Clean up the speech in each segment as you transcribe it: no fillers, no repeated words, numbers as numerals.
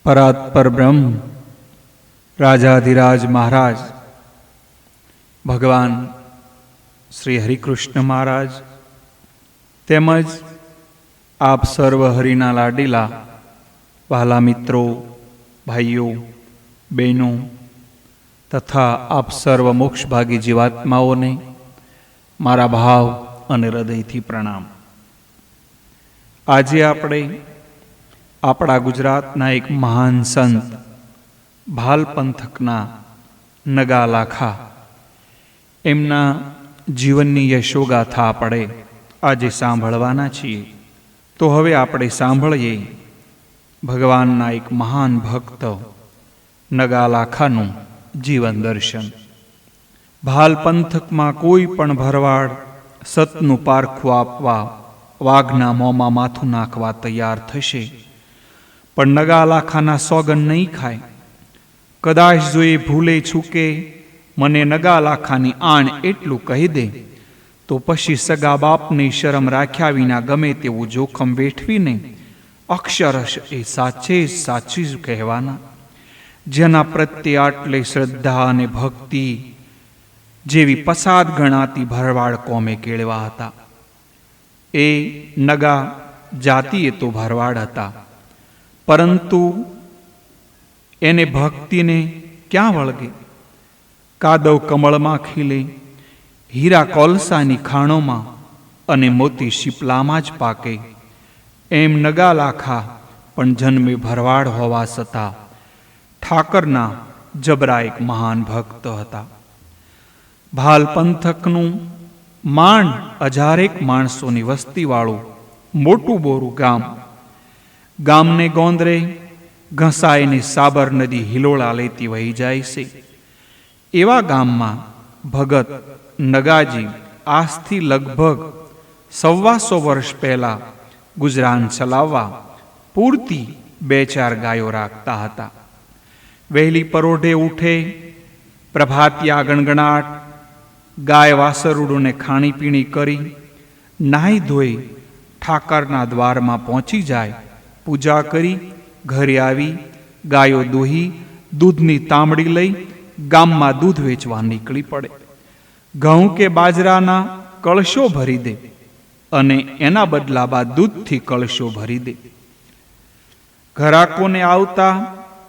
પરાત્પર બ્રહ્મ રાજાધિરાજ મહારાજ ભગવાન શ્રી હરિકૃષ્ણ મહારાજ તેમજ આપ સર્વ હરિના લાડીલા વહાલા મિત્રો, ભાઈઓ, બહેનો તથા આપ સર્વ મોક્ષભાગી જીવાત્માઓને મારા ભાવ અને હૃદયથી પ્રણામ. આજે આપણે આપણા ગુજરાતના એક મહાન સંત ભાલ પંથકના નગા લાખા એમના જીવનની યશોગાથા આપણે આજે સાંભળવાના છીએ. તો હવે આપણે સાંભળીએ ભગવાનના એક મહાન ભક્ત નગા લાખાનું જીવન દર્શન. ભાલ પંથકમાં કોઈ પણ ભરવાડ સતનું પારખું આપવા વાઘના મોંમાં માથું નાખવા તૈયાર થશે, પણ નગા લાખાના સોગન નહીં ખાય. કદાચ જો એ ભૂલે છૂકે મને નગા લાખાની આણ એટલું કહી દે તો પછી સગા બાપની શરમ રાખ્યા વિના ગમે તેવું જોખમ વેઠવીને અક્ષરશ એ સાચે સાચી જ કહેવાના. જેના પ્રત્યે આટલે શ્રદ્ધા અને ભક્તિ જેવી પસાદ ગણાતી ભરવાડ કોમે કેળવા હતા. એ નગા જાતિએ તો ભરવાડ હતા, પરંતુ એને ભક્તિને ક્યાં વળગે? કાદવ કમળમાં ખીલે, હીરા કોલસાની ખાણોમાં અને મોતી શીપલામાં જ પાકે, એમ નગા લાખા પણ જન્મે ભરવાડ હોવા છતાં ઠાકરના જબરા એક મહાન ભક્ત હતા. ભાલ પંથકનું માંડ 1000 માણસોની વસ્તીવાળું મોટું બોરું ગામ. ગામને ગોંદરે ઘસાઈને સાબર નદી હિલોળા લેતી વહી જાય છે. એવા ગામમાં ભગત નગાજી આજથી લગભગ 125 વર્ષ પહેલા ગુજરાન ચલાવવા પૂરતી 2-4 ગાયો રાખતા હતા. વહેલી પરોઢે ઉઠે, પ્રભાતિયા ગણગણાટ, ગાય વાસરુડોને ખાણીપીણી કરી નાહી ધોઈ ઠાકરના દ્વારમાં પહોંચી જાય. પૂજા કરી ઘરે આવી ગાયો દોહી દૂધની તાંબડી લઈ ગામમાં દૂધ વેચવા નીકળી પડે. ઘઉં કે બાજરાના કળશો ભરી દે અને એના બદલામાં દૂધથી કળશો ભરી દે. ઘરાકોને આવતા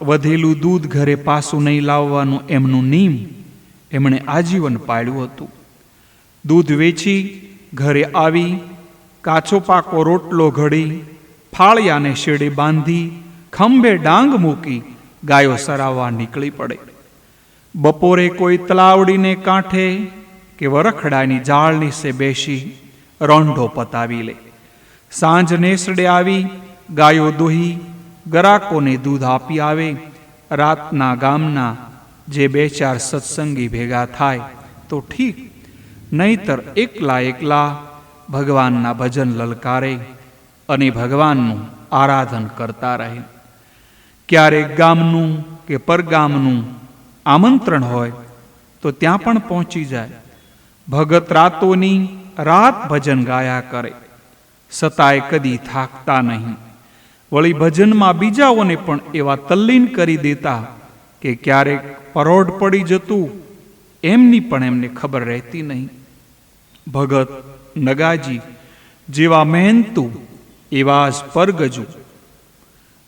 વધેલું દૂધ ઘરે પાછું નહીં લાવવાનું એમનું નિયમ એમણે આજીવન પાળ્યું હતું. દૂધ વેચી ઘરે આવી કાચો પાકો રોટલો ઘડી ફાળિયાને શેડે બાંધી ખંભે ડાંગ મૂકી ગાયો સરાવવા નીકળી પડે. બપોરે કોઈ તલાવડીને કાંઠે કે વરખડાની જાળ નીચે બેસી રોંઢો પતાવી લે. સાંજ નેસડે આવી ગાયો દોહી ગરાકોને દૂધ આપી આવે. રાતના ગામના જે 2-4 સત્સંગી ભેગા થાય તો ઠીક, નહીતર એકલા ભગવાનના ભજન લલકારે અને ભગવાનનું આરાધન કરતા રહે. ક્યારેક ગામનું કે પરગામનું આમંત્રણ હોય તો ત્યાં પણ પહોંચી જાય. ભગત રાતોની રાત ભજન ગાયા કરે, છતાંય કદી થાકતા નહીં. વળી ભજનમાં બીજાઓને પણ એવા તલ્લીન કરી દેતા કે ક્યારેક પરોઢ પડી જતું એમની પણ એમને ખબર રહેતી નહીં. ભગત નગાજી જેવા મહેનતુ એવા જ પરગજુ.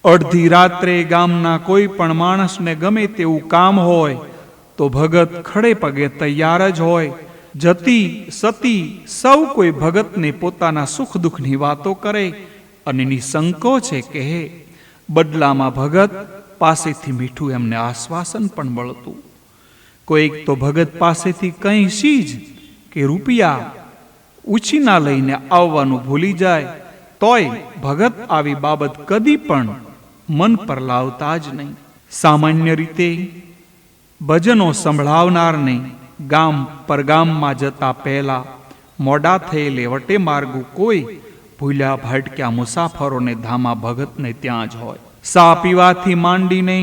અડધી રાત્રે ગામના કોઈ પણ માણસને ગમે તેવું કામ હોય તો ભગત ખડે પગે તૈયાર જ હોય. જતી સતી સૌ કોઈ ભગતને પોતાના સુખ દુઃખની વાતો કરે અને નિસંકોચે કહે. બદલામાં ભગત પાસેથી મીઠું એમને આશ્વાસન પણ મળતું. કોઈક તો ભગત પાસેથી કંઈ ચીજ કે રૂપિયા ઉછીના લઈને આવવાનું ભૂલી જાય, તોય ભગત આવી બાબત કદી પણ મન પર લાવતા જ નહીં. સામાન્ય રીતે ભજનો સંભળાવનારને ગામ પરગામમાં જતા પહેલા મોડા થયેલે વટે માર્ગુ કોઈ ભૂલ્યા ભટક્યા મુસાફરોને ધામા ભગતને ત્યાં જ હોય. સા પીવાથી માંડીને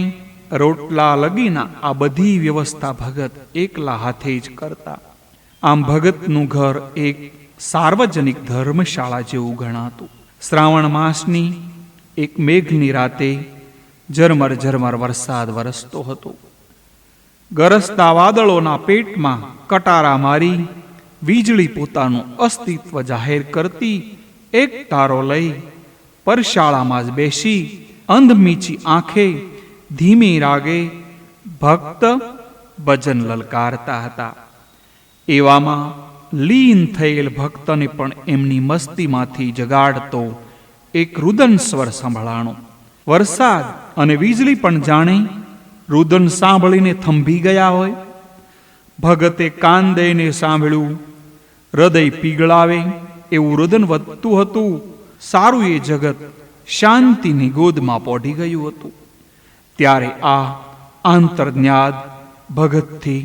રોટલા લગીના આ બધી વ્યવસ્થા ભગત એકલા હાથે જ કરતા. આમ ભગતનું ઘર એક સાર્વજનિક ધર્મશાળા જેવું ગણાતું. શ્રાવણ માસની એક મેઘની રાતે ઝરમર ઝરમર વરસાદ વરસતો હતો. ગરજતા વાદળોના પેટમાં કટારા મારી વીજળી પોતાનું અસ્તિત્વ જાહેર કરતી એક તારો લઈ પરશાળામાં જ બેસી અંધમીચી આંખે ધીમી રાગે ભક્ત ભજન લલકારતા હતા. એવામાં લીન થયેલ ભક્તને પણ એમની મસ્તીમાંથી જગાડતો એક રુદન સ્વર સંભળાણો. વરસાદ અને વીજળી પણ જાણે રુદન સાંભળીને થંભી ગયા હોય. ભગતે કાન દઈને સાંભળ્યું. હૃદય પીગળાવે એવું રુદન વધતું હતું. સારું એ જગત શાંતિની ગોદમાં પોઢી ગયું હતું. ત્યારે આ આંતરજ્ઞાદ ભગતથી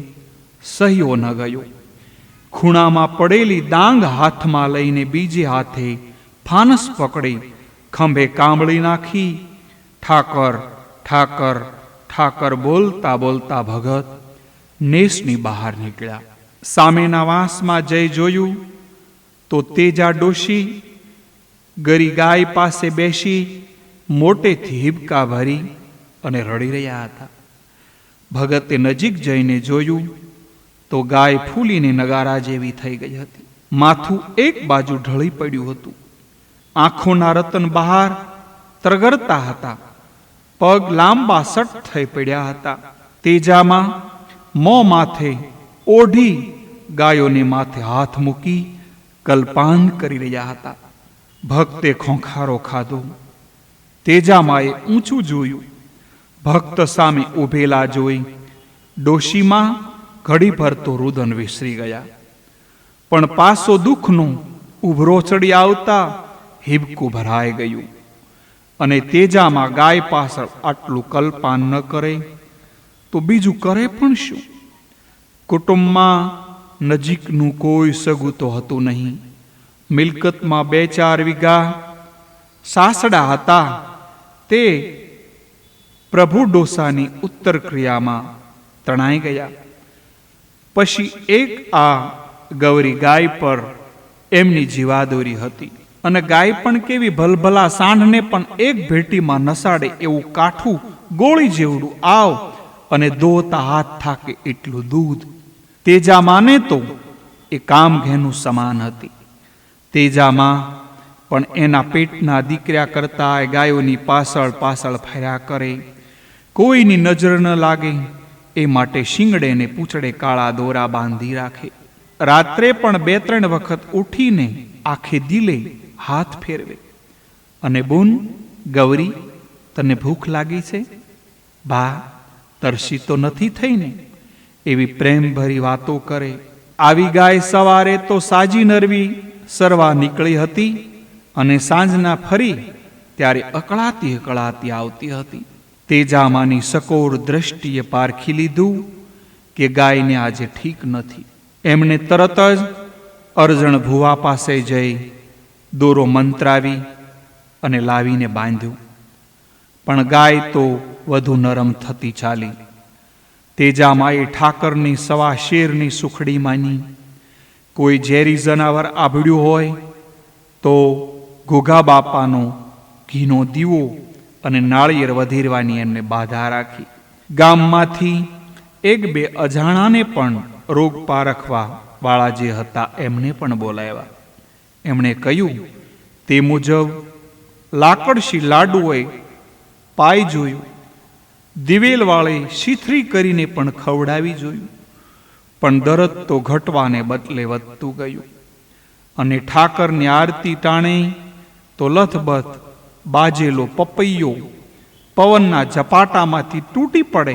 સહ્યો ન ગયો. ખૂણામાં પડેલી દાંગ હાથમાં લઈને બીજે હાથે ફાનસ પકડી ખંભે કાંબળી નાખી ઠાકર ઠાકર ઠાકર બોલતા બોલતા ભગત નેસની બહાર નીકળ્યા. સામેના વાંસમાં જઈ જોયું તો તેજા ડોશી ગરી ગાય પાસે બેસી મોટેથી હિબકા ભરી અને રડી રહ્યા હતા. ભગતે નજીક જઈને જોયું તો ગાય ફૂલીને નગારા જેવી થઈ ગઈ હતી. માથું એક બાજુ ઢળી પડ્યું હતું. આંખોના રતન બહાર તરગરતા હતા. પગ લાંબા સટ થઈ પડ્યા હતા. તેજામાં મોં માથે ઓઢી ગાયોને માથે હાથ મૂકી કલ્પાન કરી રહ્યા હતા. ભક્તે ખોંખારો ખાધો. તેજામાએ ઊંચું જોયું. ભક્ત સામે ઊભેલા જોઈ ડોશીમાં ઘડીભર તો રુદન વિસરી ગયા. પણ પાસો દુઃખનું ઉભરો ચડી આવતા હિબકું ભરાઈ ગયું. અને તેજામાં ગાય પાછળ આટલું કલ્પાન ન કરે તો બીજું કરે પણ શું? કુટુંબમાં નજીકનું કોઈ સગું તો હતું નહીં. મિલકતમાં 2-4 વીઘા સાસડા હતા. તે પ્રભુ ડોસાની ઉત્તર ક્રિયામાં તણાઈ ગયા. પછી એક આ ગૌરી ગાય પર એમની જીવાદોરી હતી. અને ગાય પણ કેવી ભલભલા સાંઢને પણ એક ભેટીમાં નસાડે એવું કાઠું ગોળી જેવડું આવ અને દોતા હાથ થાકે એટલું દૂધ. તેજામાને તો એ કામઘેનું સમાન હતી. તેજામાં પણ એના પેટના દીકરા કરતા ગાયોની પાછળ પાછળ ફર્યા કરે. કોઈની નજર ન લાગે એ માટે શિંગડે ને પૂંછડે કાળા દોરા બાંધી રાખે. રાત્રે પણ 2-3 વખત ઉઠીને આખે દિલે હાથ ફેરવે અને બોન ગૌરી તને ભૂખ લાગી છે? બા તરસી તો નથી થઈ ને? એવી પ્રેમભરી વાતો કરે. આવી ગાય સવારે તો સાજી નરવી સરવા નીકળી હતી અને સાંજના ફરી ત્યારે અકળાતી અકળાતી આવતી હતી. તેજામાની સકોર દ્રષ્ટિએ પારખી લીધું કે ગાયને આજે ઠીક નથી. એમણે તરત જ અરજણ ભુવા પાસે જઈ દોરો મંત્રાવી અને લાવીને બાંધ્યું. પણ ગાય તો વધુ નરમ થતી ચાલી. તેજામાએ ઠાકરની સવા શેરની સુખડી માની. કોઈ ઝેરી જનાવર આભળ્યું હોય તો ઘોઘા બાપાનો ઘીનો દીવો અને નાળિયેર વધેરવાની એમને બાધા રાખી. ગામમાંથી 1-2 અજાણાને પણ રોગ પારખવા વાળા જે હતા એમને પણ બોલાવ્યા. એમણે કહ્યું તે મુજબ લાકડશી લાડુએ પાઈ જોયું. દિવેલવાળે શીથરી કરીને પણ ખવડાવી જોયું. પણ દરદ તો ઘટવાને બદલે વધતું ગયું. અને ઠાકરની આરતી ટાણે તો લથબથ બાજેલો પપૈયો પવનના ઝપાટામાંથી તૂટી પડે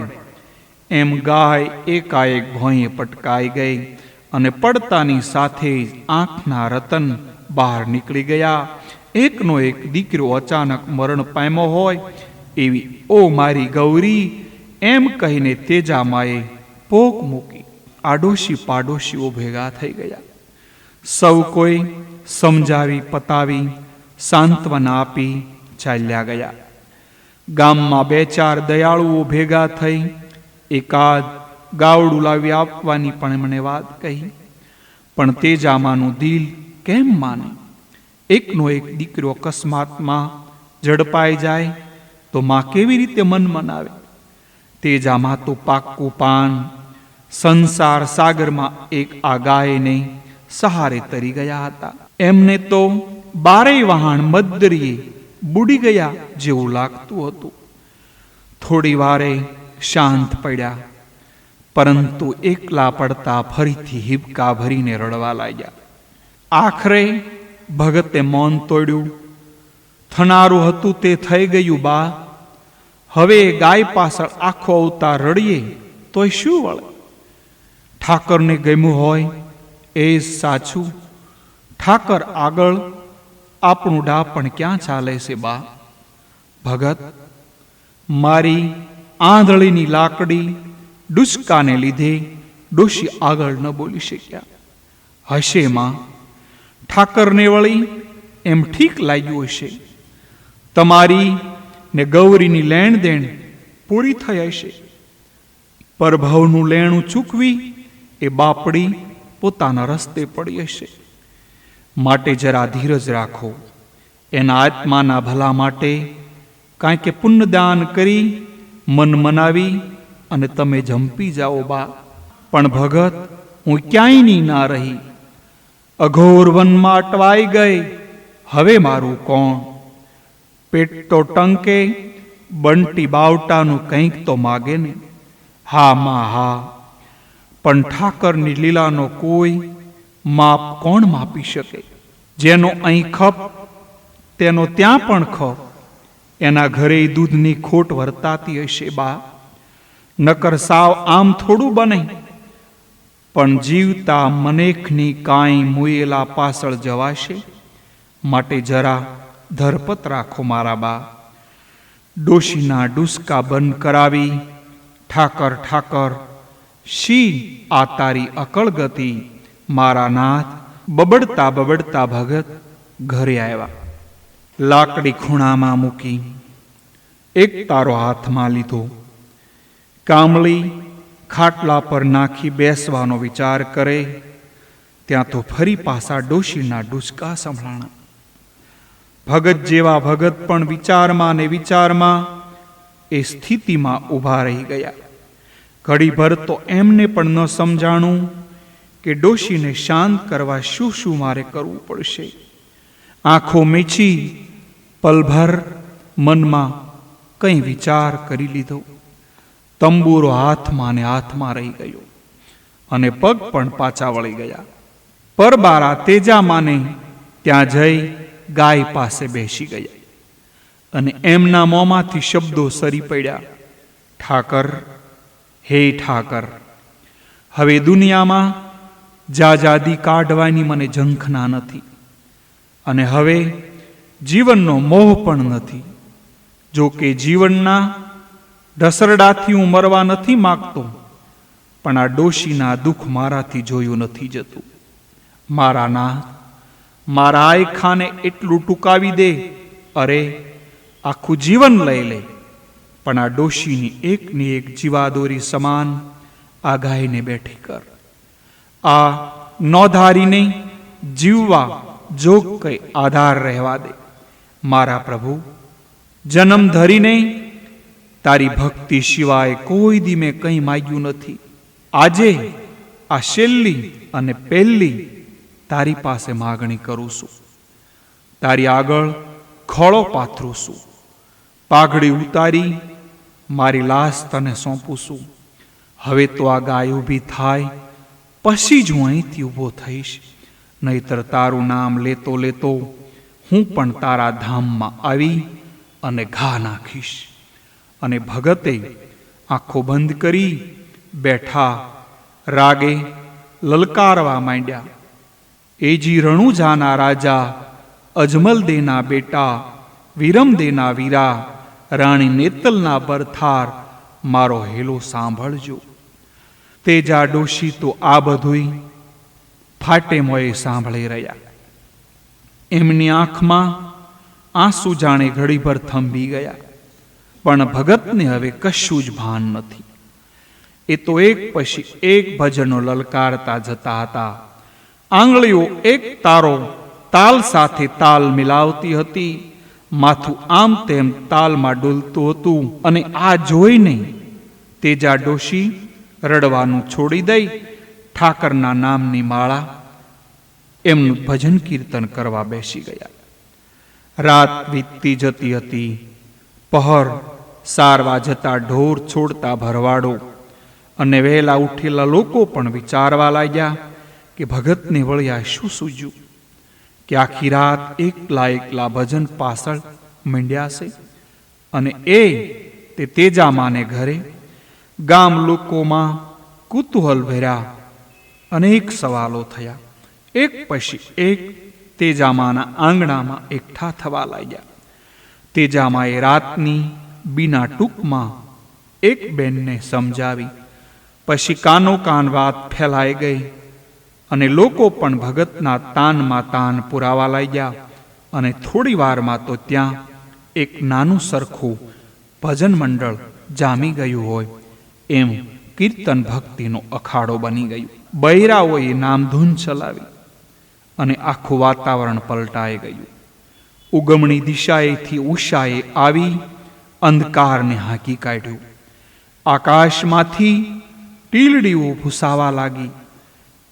એમ ગાય એકાએક ભોંયે પટકાઈ ગઈ અને પડતાની સાથે જ આંખના રતન બહાર નીકળી ગયા. એકનો એક દીકરો અચાનક મરણ પામ્યો હોય એવી ઓ મારી ગૌરી એમ કહીને તેજામાએ પોક મૂકી. આડોશી પાડોશીઓ ભેગા થઈ ગયા. સૌ કોઈ સમજાવી પતાવી સાંત્વના આપી ચાલ્યા ગયા. ગામમાં 2-4 દયાળુઓ ભેગા થઈ એકાદ ગાવડું લાવી આપવાની પણ એમણે વાત કહી. પણ તેજામાનું દિલ કેમ માને? એકનો એક દીકરો અકસ્માતમાં ઝડપાઈ જાય તો માં કેવી રીતે મન મનાવે? તેજામાં તો પાક્કું પાન. સંસાર સાગરમાં એક આ ગાયને સહારે તરી ગયા હતા. એમને તો બારેય વહાણ મદ્દરીએ બુડી ગયા જેવું લાગતું હતું. થોડી વારે શાંત પડ્યા, પરંતુ એકલા પડતા ફરીથી હિબકા ભરીને રડવા લાગ્યા. આખરે ભગતે મૌન તોડ્યું. થનારું હતું તે થઈ ગયું બા. હવે ગાય પાછળ આખો અવતાર રડીએ તોય શું વળે? ઠાકરને ગમ્યું હોય એ સાચું. ઠાકર આગળ આપણું ડાપણ ક્યાં ચાલે છે બા? ભગત, મારી આંધળીની લાકડી ડુસકાને લીધે ડોશી આગળ ન બોલી શક્યા. હશે માં, ઠાકરને વળી એમ ઠીક લાગ્યું હશે. તમારી ને ગૌરીની લેણ દેણ પૂરી થઈ હશે. પરભવનું લેણું ચૂકવી એ બાપડી પોતાના રસ્તે પડી હશે. માટે જરા ધીરજ રાખો. એના આત્માના ભલા માટે કાંઈ કે પુણ્યદાન કરી મન મનાવી અને તમે જંપી જાઓ બા. પણ ભગત, હું ક્યાંયની ના રહી. અઘોર વનમાં અટવાઈ ગઈ. હવે મારું કોણ? પેટ તો ટંકે, બંટી બાવટાનું કંઈક તો માગે ને. હા માં હા, પણ ઠાકરની લીલાનો કોઈ માપ કોણ માપી શકે? જેનો અહીં ખપ તેનો ત્યાં પણ ખપ. એના ઘરે દૂધની ખોટ વર્તાતી હશે બા. નકર સાવ આમ થોડું બને. પણ જીવતા મનેખની કાંઈ મુયેલા પાછળ જવાશે. માટે જરા ધરપત રાખો મારા બા. ડોશીના ડુસકા બંધ કરાવી ઠાકર ઠાકર શી આ તારી અકળ ગતિ? મારા નાથ બબડતા બબડતા ભગત ઘરે આવ્યા. લાકડી ખૂણામાં મૂકી એક તારો હાથમાં લીધો. કામળી ખાટલા પર નાખી બેસવાનો વિચાર કરે ત્યાં તો ફરી પાછા ડોશીના ડુસકા સંભળાણા. ભગત જેવા ભગત પણ વિચારમાં ને વિચારમાં એ સ્થિતિમાં ઊભા રહી ગયા. ઘડીભર તો એમને પણ ન સમજાણું કે ડોશીને શાંત કરવા શું શું મારે કરવું પડશે. આંખો મીચી પલભર મનમાં કંઈ વિચાર કરી લીધો. તંબુરો હાથમાં ને હાથમાં રહી ગયો અને પગ પણ પાછા વળી ગયા. પરબારા તેજામાને ત્યાં જઈ ગાય પાસે બેસી ગયા અને એમના મોંમાંથી શબ્દો સરી પડ્યા. ઠાકર, હે ઠાકર, હવે દુનિયામાં જાજાદી કાઢવાની મને ઝંખના નથી અને હવે જીવનનો મોહ પણ નથી. જો કે જીવનના ઢસરડાથી હું મરવા નથી માગતો, પણ આ ડોશીના દુઃખ મારાથી જોયું નથી જતું. મારા નાથ, મારા આયખાને એટલું ટૂંકાવી દે. અરે, આખું જીવન લઈ લે, પણ આ ડોશીની એકની એક જીવાદોરી સમાન આ ગાયને બેઠી કર. આ નોધારીને જીવવા જોગ કઈ આધાર રહેવા દે. મારા પ્રભુ, જન્મ ધરીને તારી ભક્તિ સિવાય કોઈ દી મેં કંઈ માગ્યું નથી. આજે આ છેલ્લી અને પહેલી તારી પાસે માગણી કરું છું. તારી આગળ ખોળો પાથરું છું. પાઘડી ઉતારી મારી લાશ તને સોંપું છું. હવે તો આ ગાય ઊભી થાય પછી જ હું અહીંથી ઊભો થઈશ. નહીતર તારું નામ લેતો લેતો હું પણ તારા ધામમાં આવી અને ઘા નાખીશ. અને ભગતે આંખો બંધ કરી બેઠા રાગે લલકારવા માંડ્યા. એજી રણુજાના રાજા, અજમલ દેના બેટા, વિરમ દેના વીરા, રાણી નેતલના બરથાર, મારો હેલો સાંભળજો. તેજા ડોશી તો આ બધુંય ફાટે મોયે સાંભળી રહ્યા. એમની આંખમાં આંસુ જાણે ઘડીભર થંભી ગયા. પણ ભગતને હવે કશું જ ભાન નથી. એ તો એક પછી એક ભજનો લલકારતા જતા હતા. આંગળીઓ એક તારો તાલ સાથે તાલ મિલાવતી હતી. માથું આમ તેમ તાલમાં ડોલતું હતું. અને આ જોઈને તેજા ડોશી રડવાનું છોડી દઈ ઠાકરના નામની માળા એમનું ભજન કીર્તન કરવા બેસી ગયા. રાત વીતતી જતી હતી. પહર સારવા જતા ઢોર છોડતા ભરવાડો અને વહેલા ઉઠેલા લોકો પણ વિચારવા લાગ્યા કે ભગતને વળ્યા શું સૂજ્યું કે આખી રાત એકલા ભજન પાછળ માંડ્યા છે. અને તે તેજામાને ઘરે ગામ લોકોમાં કુતૂહલ ભર્યા. અનેક સવાલો થયા. એક પછી એક તેજામાના આંગણામાં એકઠા થવા લાગ્યા. તેજામાએ રાતની બીના ટૂંકમાં એક બેનને સમજાવી. પછી કાનો કાન વાત ફેલાઈ ગઈ અને લોકો પણ ભગતના તાનમાં તાન પુરાવા લાગ્યા. અને થોડી વારમાં તો ત્યાં એક નાનું સરખું ભજન મંડળ જામી ગયું હોય એમ કીર્તન ભક્તિનો અખાડો બની ગયું. બૈરાઓએ નામધૂન ચલાવી અને આખું વાતાવરણ પલટાઈ ગયું. ઉગમણી દિશાએથી ઉષાએ આવી અંધકારને હાંકી કાઢ્યું. આકાશમાંથી ટીલડીઓ ભૂસાવા લાગી.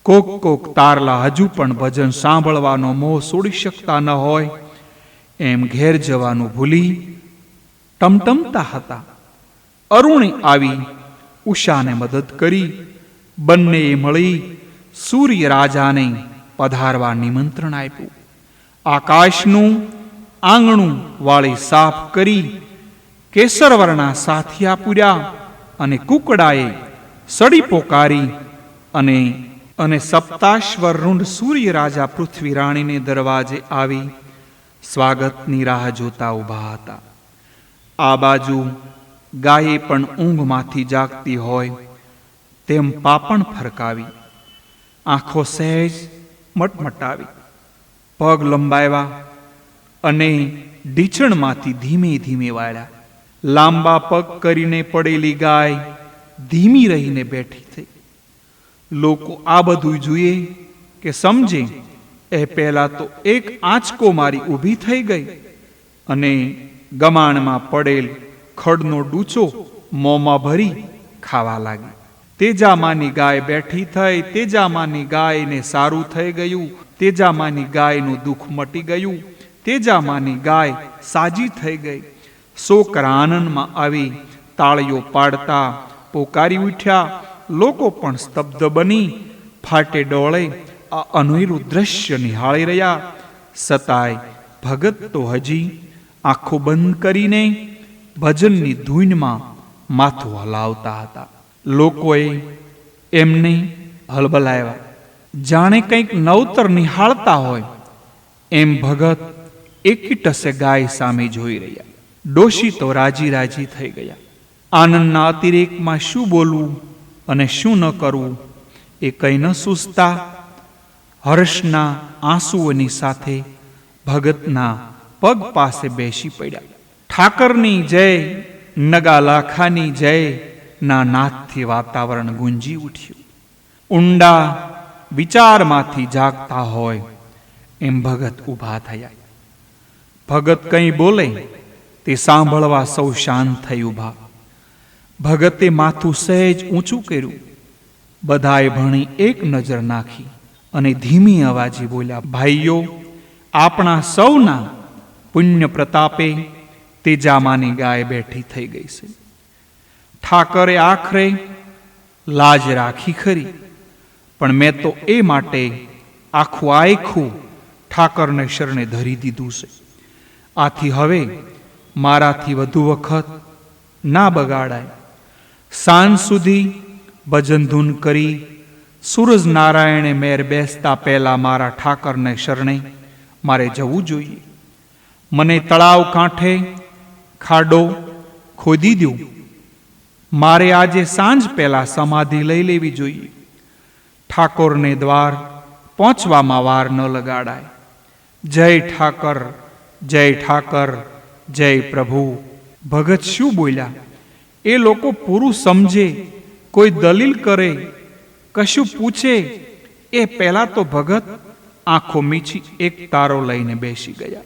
કોક તારલા હજુ પણ ભજન સાંભળવાનો મોહ છોડી શકતા ન હોય એમ ઘેર જવાનું ભૂલી ટમટમતા હતા. અરુણે આવી ઉષાને મદદ કરી. બંનેએ મળી સૂર્ય રાજાને પધારવા નિમંત્રણ આપ્યું. આકાશનું આંગણું વાળી સાફ કરી કેસરવર્ણા સાથિયા પૂર્યા અને કુકડાએ સડી પોકારી અને સપ્તાશ્વર રૂંઢ સૂર્ય રાજા પૃથ્વી રાણીને દરવાજે આવી સ્વાગતની રાહ જોતા ઊભા હતા. આ બાજુ ગાયે પણ ઊંઘમાંથી જાગતી હોય તેમ પાપણ ફરકાવી, આંખો સહેજ મટમટાવી, પગ લંબાવ્યા અને ઢીચણમાંથી ધીમે ધીમે વાળ્યા. લાંબા પગ કરીને પડેલી ગાય ધીમી રહીને બેઠી થઈ. લોકો આ બધું જોઈએ કે સમજે એ પહેલા તો એક આંચકો મારી ઊભી થઈ ગઈ અને ગમાણમાં પડેલ ખડનો ડૂચો મોંમાં ભરી ખાવા લાગી. તેજામાની ગાય બેઠી થઈ. તેજામાની ગાયને સારું થઈ ગયું. તેજામાની ગાયનું દુઃખ મટી ગયું. તેજામાની ગાય સાજી થઈ ગઈ. છોકરા આનંદમાં આવી તાળીઓ પાડતા પોકારી ઉઠ્યા. લોકો પણ સ્તબ્ધ બની ફાટે ડોળે આ અનોયરું દ્રશ્ય નિહાળી રહ્યા. સતાય ભગત તો હજી આંખો બંધ કરીને ભજનની ધૂનમાં માથું હલાવતા હતા. લોકોએ એમને હલબલાવ્યા. જાણે કંઈક નવતર નિહાળતા હોય એમ ભગત એકીટસે ગાય સામે જોઈ રહ્યા. ડોશી તો રાજી રાજી થઈ ગયા. આનંદના અતિરેકમાં શું બોલવું અને શું ન કરવું એ કંઈ ન સૂઝતા હર્ષના આંસુઓની સાથે ભગતના પગ પાસે બેસી પડ્યા. ઠાકરની જય, નગા લાખાની જય ના નાદથી વાતાવરણ ગુંજી ઉઠ્યું. ઊંડા વિચારમાંથી જાગતા હોય એમ ભગત ઊભા થયા. ભગત કંઈ બોલે તે સાંભળવા સૌ શાંત થઈ ઊભા. ભગતે માથું સહેજ ઊંચું કર્યું. બધાએ ભણી એક નજર નાખી અને ધીમી અવાજે બોલ્યા, ભાઈઓ, આપણા સૌના પુણ્ય પ્રતાપે તેજામાની ગાય બેઠી થઈ ગઈ છે. ઠાકરે આખરે લાજ રાખી ખરી, પણ મેં તો એ માટે આખું આખું ઠાકરને શરણે ધરી દીધું છે. આથી હવે મારાથી વધુ વખત ના બગાડાય. સાંજ સુધી ભજન ધૂન કરી સૂરજ નારાયણે મેર બેસતા પહેલા મારા ઠાકરને શરણે મારે જવું જોઈએ. મને તળાવ કાંઠે ખાડો ખોદી દો. મારે આજે સાંજ પહેલા સમાધિ લઈ લેવી જોઈએ. ઠાકોરને દ્વાર પહોંચવામાં વાર ન લગાડાય. જય ઠાકર, જય ઠાકર, જય પ્રભુ. ભગત શું બોલ્યા એ લોકો પૂરું સમજે, કોઈ દલીલ કરે, કશું પૂછે એ પહેલા તો ભગત આંખો મીચી એક તારો લઈને બેસી ગયા.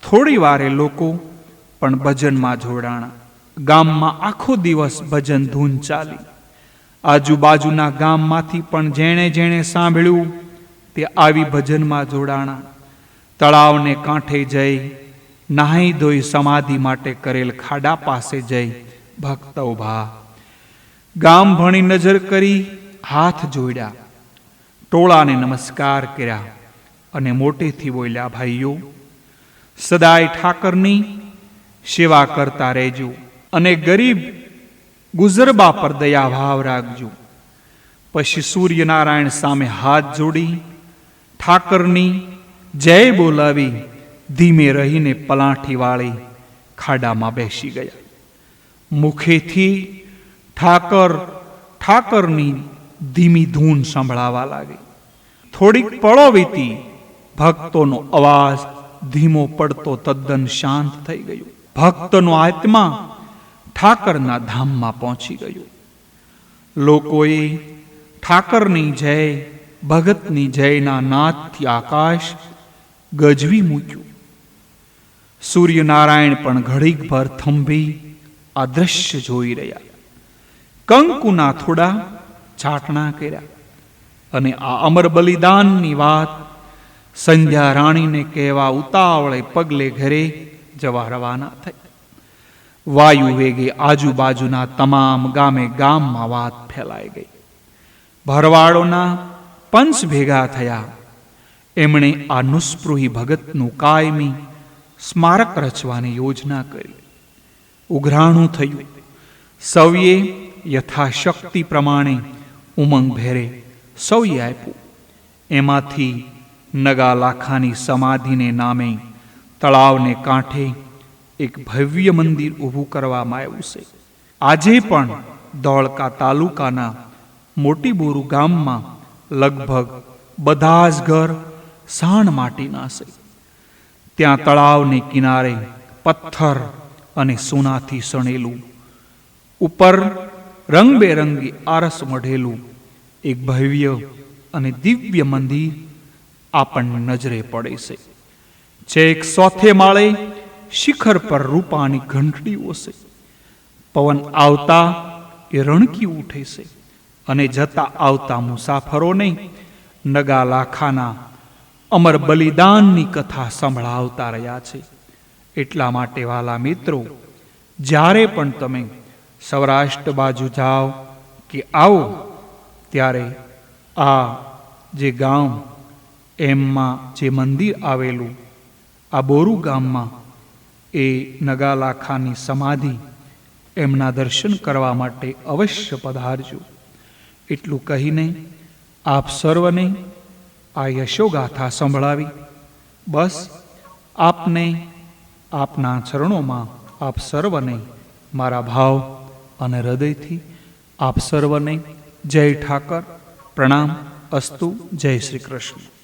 થોડી વારે લોકો પણ ભજનમાં જોડાણા. ગામમાં આખો દિવસ ભજન ધૂન ચાલી. આજુબાજુના ગામમાંથી પણ જેણે જેણે સાંભળ્યું તે આવી ભજનમાં જોડાણા. તળાવને કાંઠે જઈ નાહી ધોઈ સમાધિ માટે કરેલ ખાડા પાસે જઈ ભક્ત ઉભા. ગામ ભણી નજર કરી હાથ જોડ્યા, ટોળાને નમસ્કાર કર્યા અને મોટેથી બોલ્યા, ભાઈઓ, સદાય ઠાકરની સેવા કરતા રહેજો અને ગરીબ ગુજરબા પર દયા ભાવ રાખજો. પછી સૂર્યનારાયણ સામે હાથ જોડી ઠાકરની જય બોલાવી ધીમે રહીને પલાઠી વાળી ખાડામાં બેસી ગયા. મુખેથી ઠાકર ઠાકરની ધીમી ધૂન સંભળાવા લાગી. થોડીક પળો વીતી ભક્તોનો અવાજ ધીમો પડતો તદ્દન શાંત થઈ ગયો. ભક્તનો આત્મા ઠાકરના ધામમાં પહોંચી ગયો. લોકોએ ઠાકરની જય, ભગતની જયના નાદથી આકાશ ગજવી મૂક્યું. સૂર્યનારાયણ પણ ઘડીક ભર થંભી આ દ્રશ્ય જોઈ રહ્યા. કંકુના થોડા ચાટણા કર્યા અને આ અમર બલિદાનની વાત સંધ્યા રાણીને કહેવા ઉતાવળે પગલે ઘરે જવા રવાના થઈ. વાયુ વેગે આજુબાજુના તમામ ગામે ગામમાં વાત ફેલાઈ ગઈ. ભરવાડોના પંચ ભેગા થયા. એમણે આ નુસ્પૃહી ભગતનું કાયમી સ્મારક રચવાની યોજના કરી. ઉઘરાણું થયું. સૌએ યથાશક્તિ પ્રમાણે ઉમંગ ભેરે સૌએ આપ્યું. એમાંથી નગા લાખાની સમાધિને નામે તળાવને કાંઠે એક ભવ્ય મંદિર ઊભું કરવામાં આવ્યું છે. આજે પણ ધોળકા તાલુકાના મોટી બોરુ ગામમાં લગભગ બધા જ ઘર સાણ માટીના છે. ત્યાં તળાવને કિનારે પથ્થર અને સોનાથી સણેલું, ઉપર રંગબેરંગી આરસ મઢેલું એક ભવ્ય અને દિવ્ય મંદિર આપણને નજરે પડે છે. છેક ચોથે માળે શિખર પર રૂપાની ઘંટડીઓ છે. પવન આવતા એ રણકી ઉઠે છે અને જતા આવતા મુસાફરોને નગા લાખાના અમર બલિદાનની કથા સંભળાવતા રહ્યા છે. એટલા માટે વાલા મિત્રો, જ્યારે પણ તમે સૌરાષ્ટ્ર બાજુ જાઓ કે આવો, ત્યારે આ જે ગામ એમમાં જે મંદિર આવેલું આ બોરુ ગામમાં એ નગા લાખાની સમાધિ, એમના દર્શન કરવા માટે અવશ્ય પધારજો. એટલું કહીને આપ સર્વને આ યશોગાથા સંભળાવી બસ આપને આપના ચરણોમાં આપ સર્વને મારા ભાવ અને હૃદયથી આપ સર્વને જય ઠાકર, પ્રણામ અસ્તુ. જય શ્રી કૃષ્ણ.